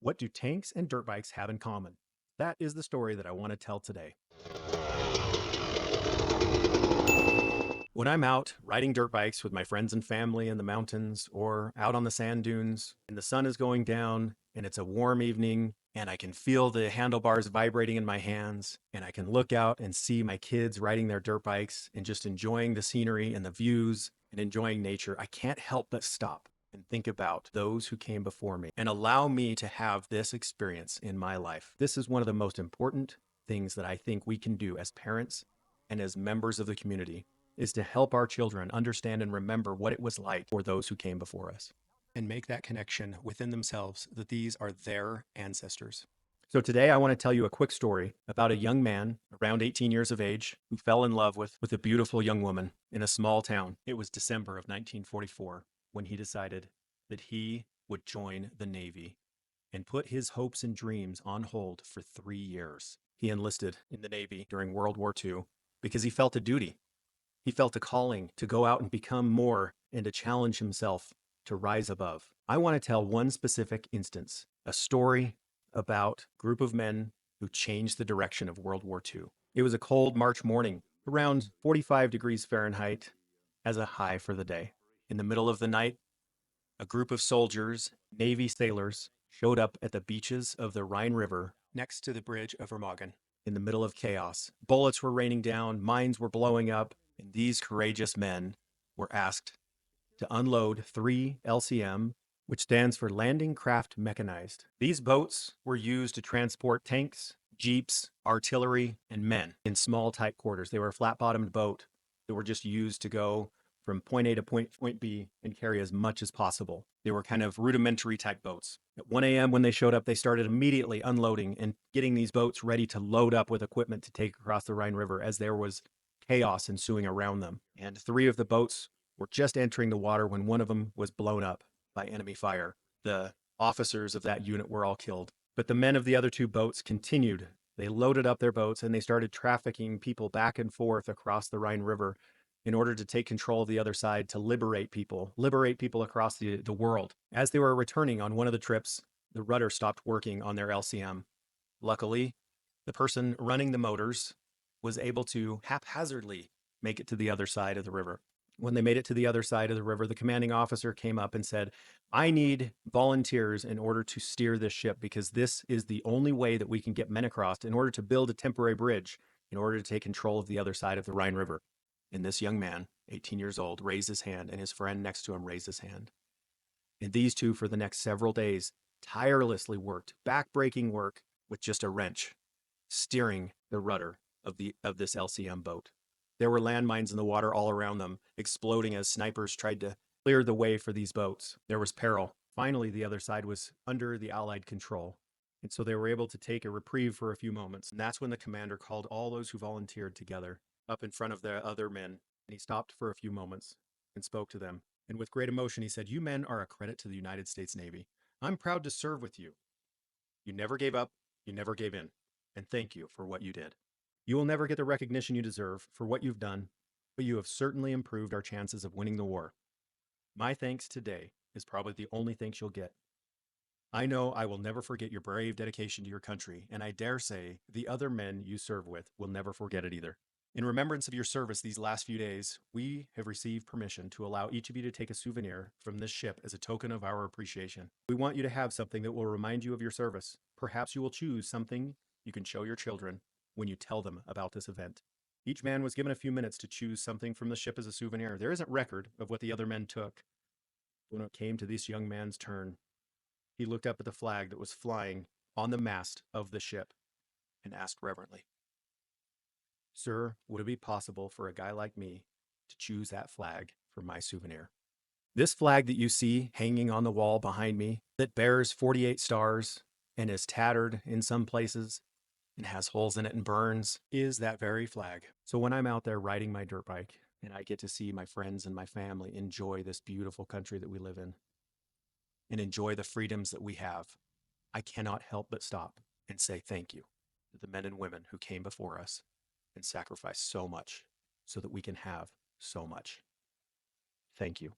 What do tanks and dirt bikes have in common? That is the story that I want to tell today. When I'm out riding dirt bikes with my friends and family in the mountains or out on the sand dunes and the sun is going down and it's a warm evening and I can feel the handlebars vibrating in my hands and I can look out and see my kids riding their dirt bikes and just enjoying the scenery and the views and enjoying nature, I can't help but stop and think about those who came before me and allow me to have this experience in my life. This is one of the most important things that I think we can do as parents and as members of the community is to help our children understand and remember what it was like for those who came before us and make that connection within themselves that these are their ancestors. So today I want to tell you a quick story about a young man around 18 years of age who fell in love with a beautiful young woman in a small town. It was December of 1944 when he decided that he would join the Navy and put his hopes and dreams on hold for 3 years. He enlisted in the Navy during World War II because he felt a duty. He felt a calling to go out and become more and to challenge himself to rise above. I want to tell one specific instance, a story about a group of men who changed the direction of World War II. It was a cold March morning, around 45 degrees Fahrenheit as a high for the day. In the middle of the night, a group of soldiers, Navy sailors, showed up at the beaches of the Rhine River next to the bridge of Remagen in the middle of chaos. Bullets were raining down, mines were blowing up, and these courageous men were asked to unload 3 LCM, which stands for Landing Craft Mechanized. These boats were used to transport tanks, jeeps, artillery, and men in small tight quarters. They were a flat-bottomed boat that were just used to go from point A to point B and carry as much as possible. They were kind of rudimentary type boats. At 1 a.m. when they showed up, they started immediately unloading and getting these boats ready to load up with equipment to take across the Rhine River as there was chaos ensuing around them. And 3 of the boats were just entering the water when one of them was blown up by enemy fire. The officers of that unit were all killed. But the men of the other 2 boats continued. They loaded up their boats and they started trafficking people back and forth across the Rhine River in order to take control of the other side, to liberate people across the world. As they were returning on one of the trips, the rudder stopped working on their LCM. Luckily, the person running the motors was able to haphazardly make it to the other side of the river. When they made it to the other side of the river, the commanding officer came up and said, I need volunteers in order to steer this ship because this is the only way that we can get men across in order to build a temporary bridge in order to take control of the other side of the Rhine River. And this young man, 18 years old, raised his hand, and his friend next to him raised his hand. And these 2, for the next several days, tirelessly worked, back-breaking work with just a wrench, steering the rudder of this LCM boat. There were landmines in the water all around them, exploding as snipers tried to clear the way for these boats. There was peril. Finally, the other side was under the Allied control. And so they were able to take a reprieve for a few moments. And that's when the commander called all those who volunteered together up in front of the other men. And he stopped for a few moments and spoke to them. And with great emotion, he said, You men are a credit to the United States Navy. I'm proud to serve with you. You never gave up. You never gave in. And thank you for what you did. You will never get the recognition you deserve for what you've done, but you have certainly improved our chances of winning the war. My thanks today is probably the only thanks you'll get. I know I will never forget your brave dedication to your country, and I dare say the other men you serve with will never forget it either. In remembrance of your service these last few days, we have received permission to allow each of you to take a souvenir from this ship as a token of our appreciation. We want you to have something that will remind you of your service. Perhaps you will choose something you can show your children when you tell them about this event. Each man was given a few minutes to choose something from the ship as a souvenir. There isn't record of what the other men took. When it came to this young man's turn, he looked up at the flag that was flying on the mast of the ship and asked reverently, Sir, would it be possible for a guy like me to choose that flag for my souvenir? This flag that you see hanging on the wall behind me that bears 48 stars and is tattered in some places and has holes in it and burns is that very flag. So when I'm out there riding my dirt bike and I get to see my friends and my family enjoy this beautiful country that we live in and enjoy the freedoms that we have, I cannot help but stop and say thank you to the men and women who came before us and sacrificed so much so that we can have so much. Thank you.